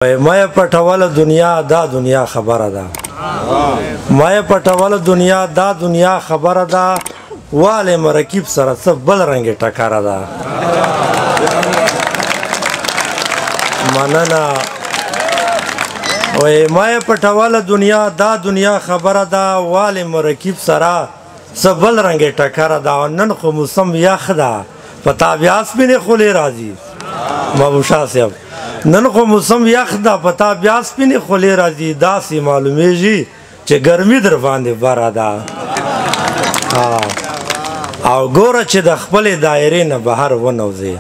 مې پټوله دنیا دا دنیا خبره ده مې پټوله دنیا دا دنیا خبره ده واله مرکب سره څه بل رنګ ټکاره ده مننه وای مې پټوله دنیا دا دنیا خبره ده واله مرکب سره څه بل رنګ ټکاره ده نن خو موسم یخ ده پتا بیاس بنه خولې راځي مابوشا صاحب نن خو موسم یخ ده پتا بیا سپینې خولې راځي داسې معلومیږي چې ګرمي در باندې بره ده او ګوره چې د خپلې دایرې نه بهر ونوځې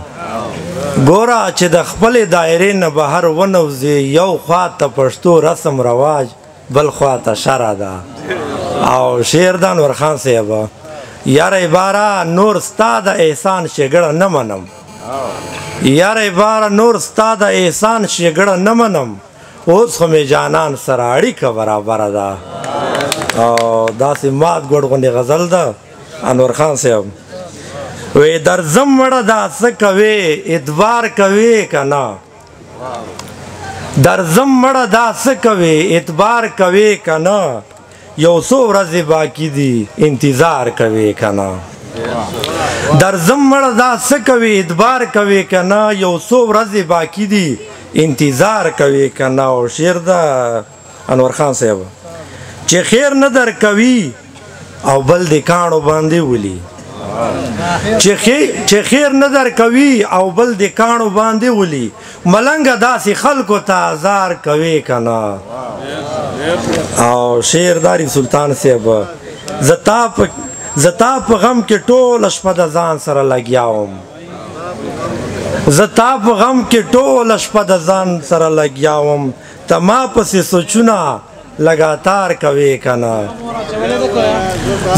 ګوره چې د خپلې دایرې نه بهر ونوځې یو خوا ته پښتو رسم رواج بل خوا ته شرع ده او شعر د انور خان صاحب یاره باره نور ستا د احسان ښېګړه نه منم یاره باره نور ستا د احسان ښېګړه نه منم اوس خو مې جانان سره اړیکه برابره ده او داسې مات ګوډ غوندې غزل ده انور خان صاحب وی درځم مړه دا څه کوې اعتبار کوې که نه درځم مړه دا څه کوې اعتبار کوې که نه یو څو ورځې باقي دي انتظار کوې که نه درځم مړه دا څه کوې اعتبار کوې که نه یو څو ورځې باقي دي انتظار کوې که نه او شعر ده انور خان صاحب چې خیر نه درکوي او بل د کاڼو باندې ولي چې خیر نه درکوي او بل د کاڼو باندې ولي ملنګه داسې خلکو ته ازار کوې که نه او شعر داري سلطان صاحب زتا په غم کې ټوله شپه د ځان سره لګیا وم زتا په غم کې ټوله شپه د ځان سره لګیا وم ته ما پسې سوچونه لګاتار کوې که نه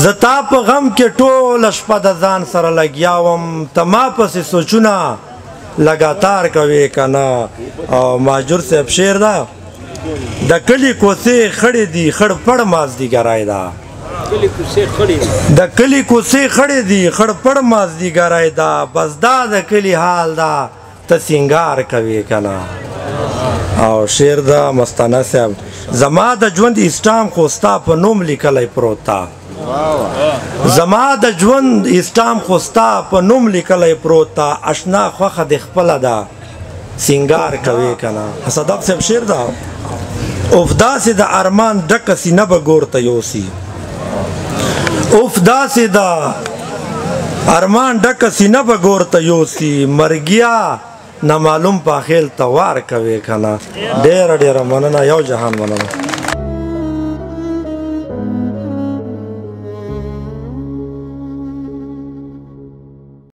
زتا په غم کې ټوله شپه د ځان سره لګیا وم ته ما پسې سوچونه لګاتار کوې که نه او مهجور صاحب شعر ده د کلي کوڅې خړې دي خړ پړ مازدیګری ده د کلی کوڅې خړې دي خړ پړ مازدیګری ده بس دا د کلي حال ده ته سینګار کوې که نه او شعر ده مستانه صاحب زما د ژوند اسټام خو ستا په نوم لیکلی پروت ده زما د ژوند اسټام خو ستا په نوم لیکلی پروت ده اشنا خوښه د خپله ده سینګار کوې که نه صدق صاحب شعر ده اوف داسې د ارمان ډکه سینه به ګور ته یوسي اوف داسې د ارمان ډکه سینه به ګور ته یوسي مرګیا نامعلوم پاخیل ته وار کوې که نه ډېره ډېره مننه یو جهان مننه